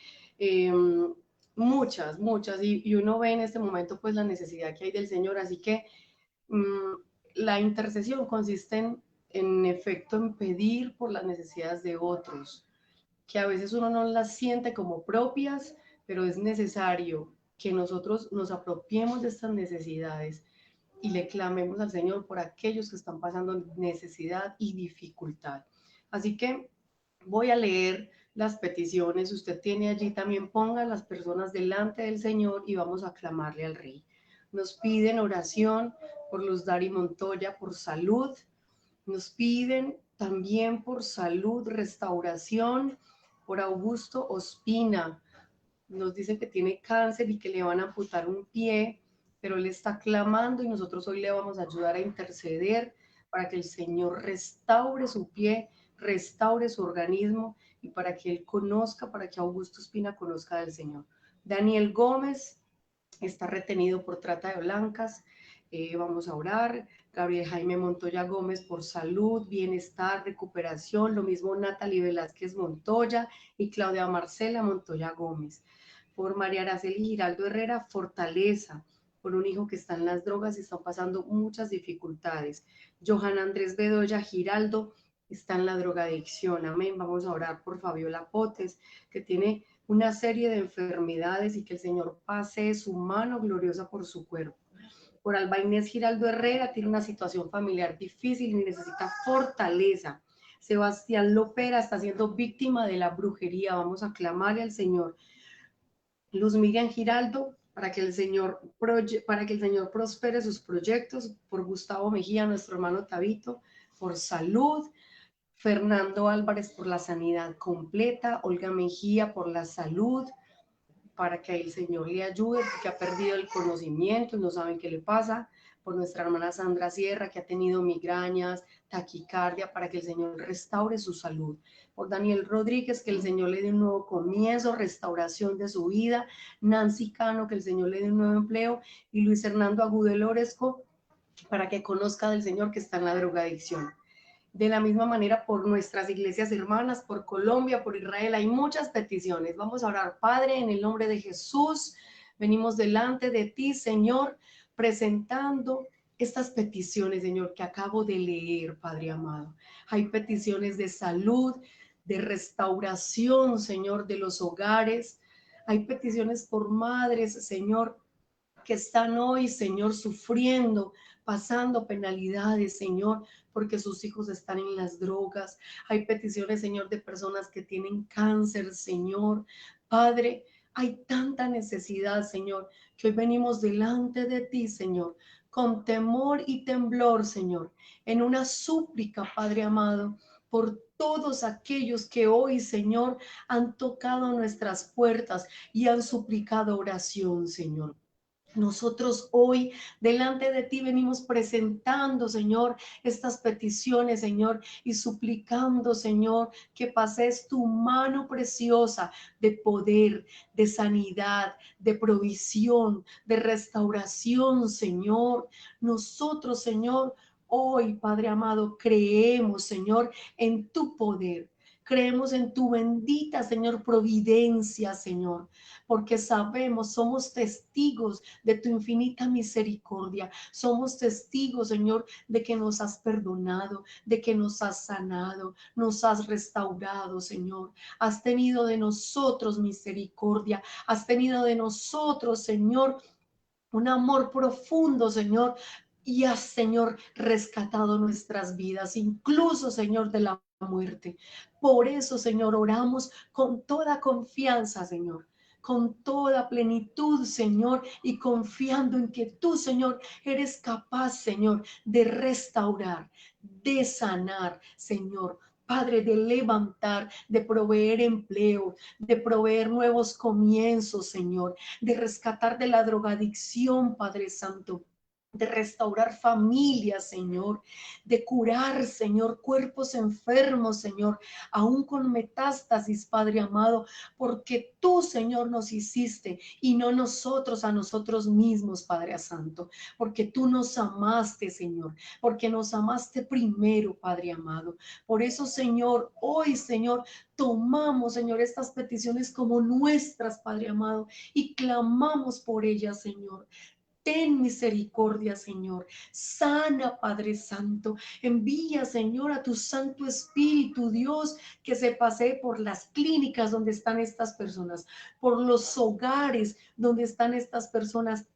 muchas, muchas, y uno ve en este momento pues la necesidad que hay del Señor, así que la intercesión consiste en efecto en pedir por las necesidades de otros, que a veces uno no las siente como propias, pero es necesario que nosotros nos apropiemos de estas necesidades y le clamemos al Señor por aquellos que están pasando necesidad y dificultad. Así que voy a leer las peticiones. Usted tiene allí también, ponga a las personas delante del Señor y vamos a clamarle al Rey. Nos piden oración por Luz Dari Montoya, por salud. Nos piden también por salud, restauración, por Augusto Ospina. Nos dicen que tiene cáncer y que le van a amputar un pie, pero él está clamando y nosotros hoy le vamos a ayudar a interceder para que el Señor restaure su pie, restaure su organismo y para que él conozca, para que Augusto Espina conozca del Señor. Daniel Gómez está retenido por trata de blancas. Vamos a orar. Gabriel Jaime Montoya Gómez por salud, bienestar, recuperación. Lo mismo Natalie Velázquez Montoya y Claudia Marcela Montoya Gómez. Por María Araceli Giraldo Herrera, fortaleza. Por un hijo que está en las drogas y está pasando muchas dificultades. Johan Andrés Bedoya Giraldo está en la drogadicción. Amén. Vamos a orar por Fabiola Potes, que tiene una serie de enfermedades y que el Señor pase su mano gloriosa por su cuerpo. Por Alba Inés Giraldo Herrera, tiene una situación familiar difícil y necesita fortaleza. Sebastián Lopera está siendo víctima de la brujería. Vamos a clamarle al Señor. Luz Miriam Giraldo, para que el Señor prospere sus proyectos. Por Gustavo Mejía, nuestro hermano Tabito, por salud. Fernando Álvarez por la sanidad completa. Olga Mejía por la salud, para que el Señor le ayude, porque ha perdido el conocimiento y no saben qué le pasa. Por nuestra hermana Sandra Sierra, que ha tenido migrañas, taquicardia, para que el Señor restaure su salud. Por Daniel Rodríguez, que el Señor le dé un nuevo comienzo, restauración de su vida. Nancy Cano, que el Señor le dé un nuevo empleo. Y Luis Hernando Agudelo Oresco, para que conozca del Señor que está en la drogadicción. De la misma manera, por nuestras iglesias hermanas, por Colombia, por Israel, hay muchas peticiones. Vamos a orar. Padre, en el nombre de Jesús, venimos delante de ti, Señor, presentando estas peticiones, Señor, que acabo de leer, Padre amado. Hay peticiones de salud, de restauración, Señor, de los hogares. Hay peticiones por madres, Señor, que están hoy, Señor, sufriendo, pasando penalidades, Señor, porque sus hijos están en las drogas. Hay peticiones, Señor, de personas que tienen cáncer, Señor. Padre, hay tanta necesidad, Señor, que hoy venimos delante de ti, Señor, con temor y temblor, Señor, en una súplica, Padre amado, por todos aquellos que hoy, Señor, han tocado nuestras puertas y han suplicado oración, Señor. Nosotros hoy delante de ti venimos presentando, Señor, estas peticiones, Señor, y suplicando, Señor, que pases tu mano preciosa de poder, de sanidad, de provisión, de restauración, Señor. Nosotros, Señor, hoy, Padre amado, creemos, Señor, en tu poder. Creemos en tu bendita, Señor, providencia, Señor, porque sabemos, somos testigos de tu infinita misericordia. Somos testigos, Señor, de que nos has perdonado, de que nos has sanado, nos has restaurado, Señor. Has tenido de nosotros misericordia, has tenido de nosotros, Señor, un amor profundo, Señor. Y has, Señor, rescatado nuestras vidas, incluso, Señor, de la muerte. Por eso, Señor, oramos con toda confianza, Señor, con toda plenitud, Señor, y confiando en que tú, Señor, eres capaz, Señor, de restaurar, de sanar, Señor. Padre, de levantar, de proveer empleo, de proveer nuevos comienzos, Señor, de rescatar de la drogadicción, Padre Santo. de restaurar familias, Señor, de curar, Señor, cuerpos enfermos, Señor, aún con metástasis, Padre amado, porque tú, Señor, nos hiciste y no nosotros a nosotros mismos, Padre Santo, porque tú nos amaste, Señor, porque nos amaste primero, Padre amado. Por eso, Señor, hoy, Señor, tomamos, Señor, estas peticiones como nuestras, Padre amado, y clamamos por ellas, Señor. Ten misericordia, Señor. Sana, Padre Santo. Envía, Señor, a tu Santo Espíritu, Dios, que se pasee por las clínicas donde están estas personas, por los hogares donde están estas personas,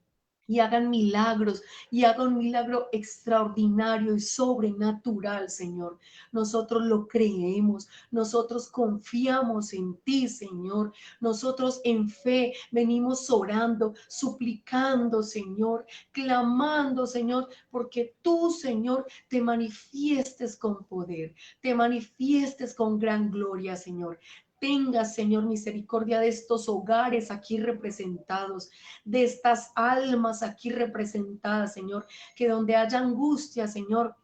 y hagan milagros, y hagan un milagro extraordinario y sobrenatural, Señor. Nosotros lo creemos, nosotros confiamos en ti, Señor. Nosotros en fe venimos orando, suplicando, Señor, clamando, Señor, porque tú, Señor, te manifiestes con poder, te manifiestes con gran gloria, Señor. Tenga, Señor, misericordia de estos hogares aquí representados, de estas almas aquí representadas, Señor, que donde haya angustia, Señor,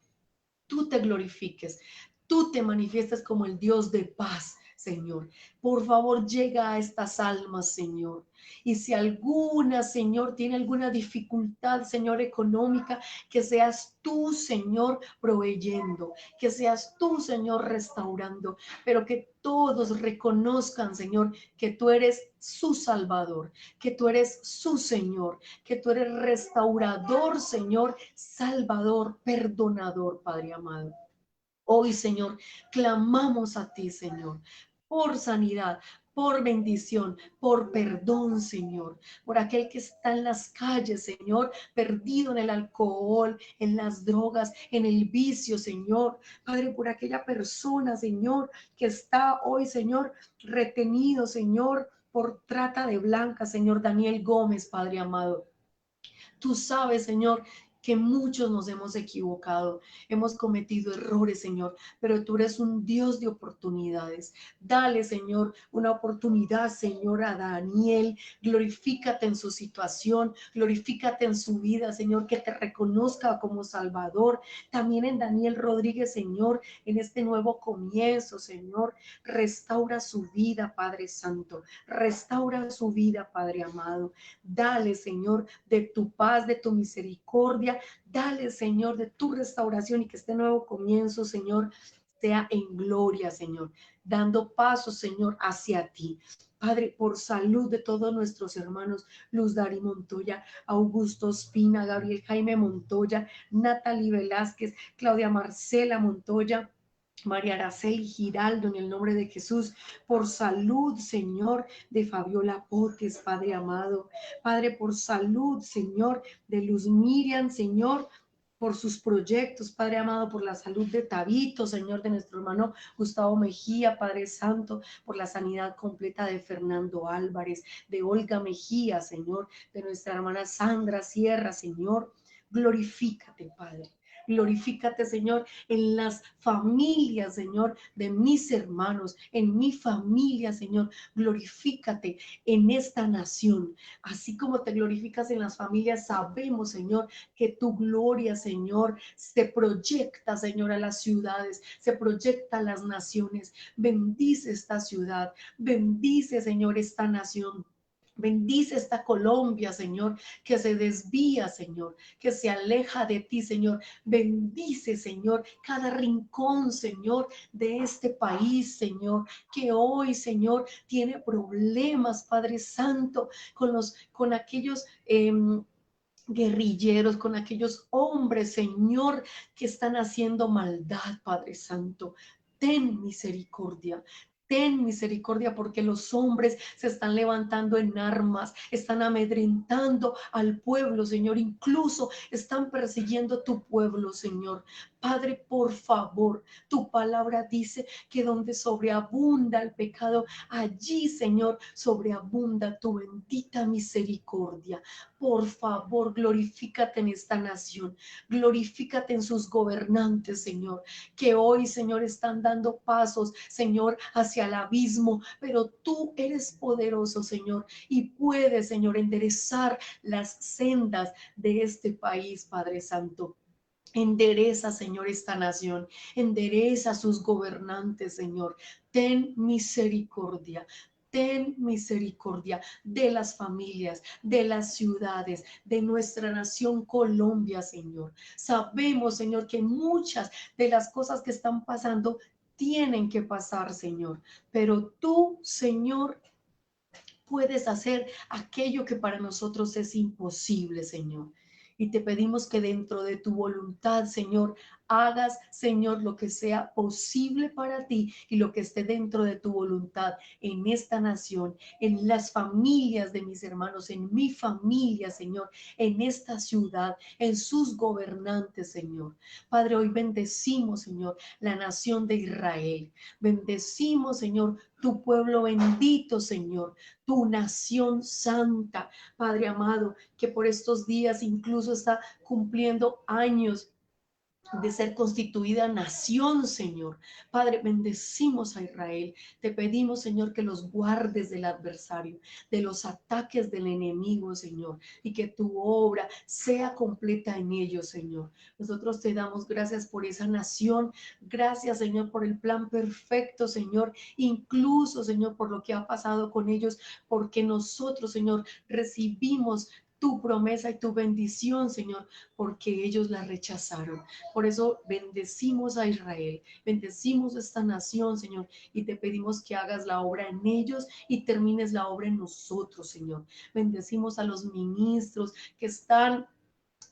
tú te glorifiques, tú te manifiestas como el Dios de paz, Señor. Por favor, llega a estas almas, Señor. Y si alguna, Señor, tiene alguna dificultad, Señor, económica, que seas tú, Señor, proveyendo, que seas tú, Señor, restaurando, pero que todos reconozcan, Señor, que tú eres su Salvador, que tú eres su Señor, que tú eres restaurador, Señor, salvador, perdonador, Padre amado. Hoy, Señor, clamamos a ti, Señor, por sanidad, por bendición, por perdón, Señor, por aquel que está en las calles, Señor, perdido en el alcohol, en las drogas, en el vicio, Señor. Padre, por aquella persona, Señor, que está hoy, Señor, retenido, Señor, por trata de blancas, Señor Daniel Gómez, Padre amado. Tú sabes, Señor, que muchos nos hemos equivocado, hemos cometido errores, Señor, pero tú eres un Dios de oportunidades. Dale, Señor, una oportunidad, Señor, a Daniel. Glorifícate en su situación, glorifícate en su vida, Señor, que te reconozca como Salvador. También en Daniel Rodríguez, Señor, en este nuevo comienzo, Señor, restaura su vida, Padre Santo, restaura su vida, Padre amado. Dale, Señor, de tu paz, de tu misericordia. Dale, Señor, de tu restauración, y que este nuevo comienzo, Señor, sea en gloria, Señor, dando pasos, Señor, hacia ti. Padre, por salud de todos nuestros hermanos, Luz Dari Montoya, Augusto Espina, Gabriel Jaime Montoya, Natalie Velázquez, Claudia Marcela Montoya, María Araceli Giraldo, en el nombre de Jesús, por salud, Señor, de Fabiola Potes, Padre amado. Padre, por salud, Señor, de Luz Miriam, Señor, por sus proyectos, Padre amado, por la salud de Tabito, Señor, de nuestro hermano Gustavo Mejía, Padre Santo, por la sanidad completa de Fernando Álvarez, de Olga Mejía, Señor, de nuestra hermana Sandra Sierra, Señor. Glorifícate, Padre. Glorifícate, Señor, en las familias, Señor, de mis hermanos, en mi familia, Señor. Glorifícate en esta nación. Así como te glorificas en las familias, sabemos, Señor, que tu gloria, Señor, se proyecta, Señor, a las ciudades, se proyecta a las naciones. Bendice esta ciudad, bendice, Señor, esta nación. Bendice esta Colombia, Señor, que se desvía, Señor, que se aleja de ti, Señor. Bendice, Señor, cada rincón, Señor, de este país, Señor, que hoy, Señor, tiene problemas, Padre Santo, con aquellos guerrilleros, con aquellos hombres, Señor, que están haciendo maldad, Padre Santo. Ten misericordia. Ten misericordia, porque los hombres se están levantando en armas, están amedrentando al pueblo, Señor, incluso están persiguiendo tu pueblo, Señor. Padre, por favor, tu palabra dice que donde sobreabunda el pecado, allí, Señor, sobreabunda tu bendita misericordia. Por favor, glorifícate en esta nación, glorifícate en sus gobernantes, Señor, que hoy, Señor, están dando pasos, Señor, hacia el abismo, pero tú eres poderoso, Señor, y puedes, Señor, enderezar las sendas de este país, Padre Santo. Endereza, Señor, esta nación, endereza a sus gobernantes, Señor. Ten misericordia. Ten misericordia de las familias, de las ciudades, de nuestra nación Colombia, Señor. Sabemos, Señor, que muchas de las cosas que están pasando tienen que pasar, Señor. Pero tú, Señor, puedes hacer aquello que para nosotros es imposible, Señor. Y te pedimos que dentro de tu voluntad, Señor, hagas, Señor, lo que sea posible para ti y lo que esté dentro de tu voluntad en esta nación, en las familias de mis hermanos, en mi familia, Señor, en esta ciudad, en sus gobernantes, Señor. Padre, hoy bendecimos, Señor, la nación de Israel. Bendecimos, Señor, tu pueblo bendito, Señor, tu nación santa, Padre amado, que por estos días incluso está cumpliendo años de ser constituida nación, Señor. Padre, bendecimos a Israel. Te pedimos, Señor, que los guardes del adversario, de los ataques del enemigo, Señor, y que tu obra sea completa en ellos, Señor. Nosotros te damos gracias por esa nación. Gracias, Señor, por el plan perfecto, Señor. Incluso, Señor, por lo que ha pasado con ellos, porque nosotros, Señor, recibimos tu promesa y tu bendición, Señor, porque ellos la rechazaron. Por eso bendecimos a Israel, bendecimos a esta nación, Señor, y te pedimos que hagas la obra en ellos y termines la obra en nosotros, Señor. Bendecimos a los ministros que están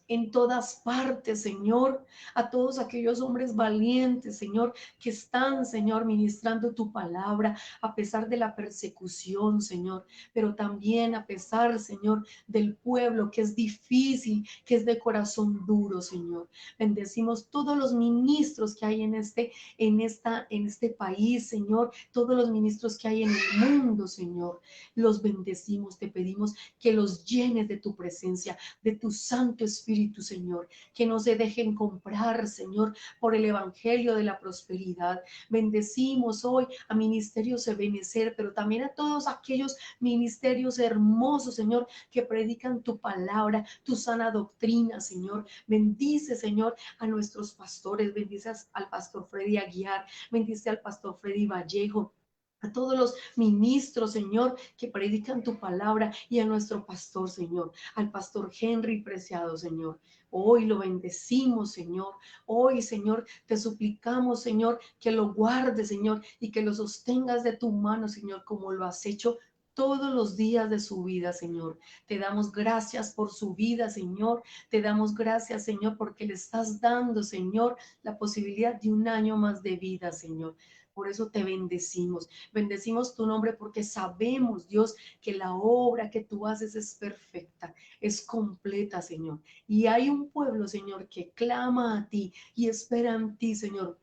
en todas partes, Señor, a todos aquellos hombres valientes, Señor, que están, Señor, ministrando tu palabra a pesar de la persecución, Señor, pero también a pesar, Señor, del pueblo que es difícil, que es de corazón duro, Señor. Bendecimos todos los ministros que hay en este país, Señor, todos los ministros que hay en el mundo, Señor. Los bendecimos, te pedimos que los llenes de tu presencia, de tu Santo Espíritu, Señor, que no se dejen comprar, Señor, por el Evangelio de la prosperidad. Bendecimos hoy a Ministerios Ebenecer, pero también a todos aquellos ministerios hermosos, Señor, que predican tu palabra, tu sana doctrina, Señor. Bendice, Señor, a nuestros pastores, bendice al pastor Freddy Aguiar, bendice al pastor Freddy Vallejo, a todos los ministros, Señor, que predican tu palabra y a nuestro pastor, Señor, al pastor Henry Preciado, Señor. Hoy lo bendecimos, Señor. Hoy, Señor, te suplicamos, Señor, que lo guardes, Señor, y que lo sostengas de tu mano, Señor, como lo has hecho todos los días de su vida, Señor. Te damos gracias por su vida, Señor. Te damos gracias, Señor, porque le estás dando, Señor, la posibilidad de un año más de vida, Señor. Por eso te bendecimos. Bendecimos tu nombre porque sabemos, Dios, que la obra que tú haces es perfecta, es completa, Señor. Y hay un pueblo, Señor, que clama a ti y espera en ti, Señor,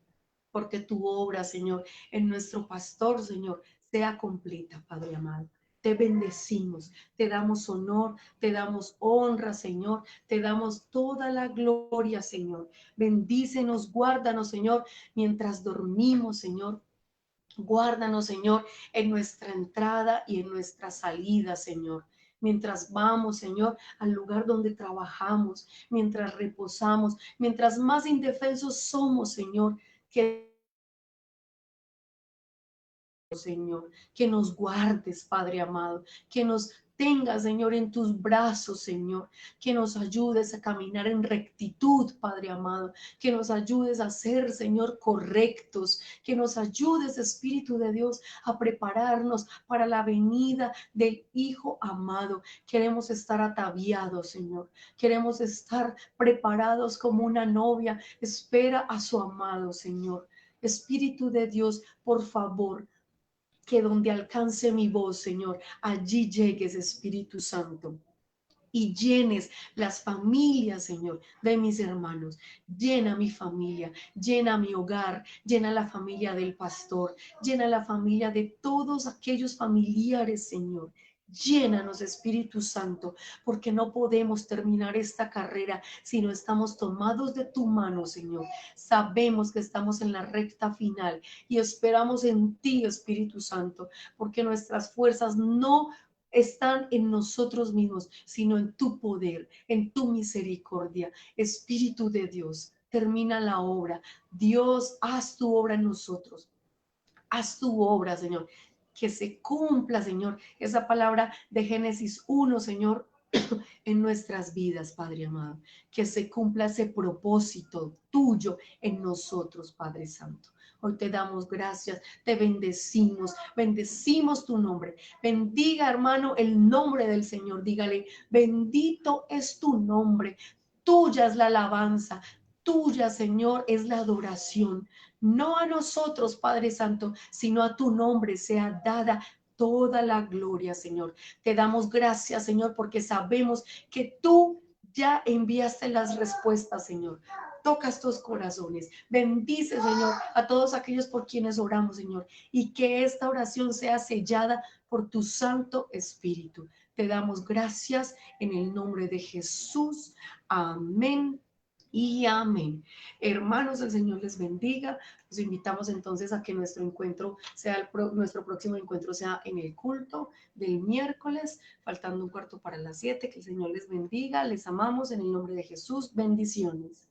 porque tu obra, Señor, en nuestro pastor, Señor, sea completa, Padre amado. Te bendecimos, te damos honor, te damos honra, Señor, te damos toda la gloria, Señor. Bendícenos, guárdanos, Señor, mientras dormimos, Señor. Guárdanos, Señor, en nuestra entrada y en nuestra salida, Señor. Mientras vamos, Señor, al lugar donde trabajamos, mientras reposamos, mientras más indefensos somos, Señor, Señor, que nos guardes, Padre amado, que nos tengas, Señor, en tus brazos, Señor, que nos ayudes a caminar en rectitud, Padre amado, que nos ayudes a ser, Señor, correctos, que nos ayudes, Espíritu de Dios, a prepararnos para la venida del Hijo amado. Queremos estar ataviados, Señor, queremos estar preparados como una novia espera a su amado, Señor. Espíritu de Dios, por favor, que donde alcance mi voz, Señor, allí llegues, Espíritu Santo. y llenes las familias, Señor, de mis hermanos. Llena mi familia, llena mi hogar, llena la familia del pastor, llena la familia de todos aquellos familiares, Señor. Llénanos, Espíritu Santo, porque no podemos terminar esta carrera si no estamos tomados de tu mano, Señor. Sabemos que estamos en la recta final y esperamos en ti, Espíritu Santo, porque nuestras fuerzas no están en nosotros mismos, sino en tu poder, en tu misericordia. Espíritu de Dios, termina la obra. Dios, haz tu obra en nosotros. Haz tu obra, Señor. Que se cumpla, Señor, esa palabra de Génesis 1, Señor, en nuestras vidas, Padre amado. Que se cumpla ese propósito tuyo en nosotros, Padre Santo. Hoy te damos gracias, te bendecimos, bendecimos tu nombre. Bendiga, hermano, el nombre del Señor. Dígale, bendito es tu nombre. Tuya es la alabanza. Tuya, Señor, es la adoración. No a nosotros, Padre Santo, sino a tu nombre sea dada toda la gloria, Señor. Te damos gracias, Señor, porque sabemos que tú ya enviaste las respuestas, Señor. Toca estos corazones. Bendice, Señor, a todos aquellos por quienes oramos, Señor, y que esta oración sea sellada por tu Santo Espíritu. Te damos gracias en el nombre de Jesús. Amén y amén. Hermanos, el Señor les bendiga. Los invitamos entonces a que nuestro encuentro sea nuestro próximo encuentro sea en el culto del miércoles, faltando un cuarto para las 7. Que el Señor les bendiga. Les amamos en el nombre de Jesús. Bendiciones.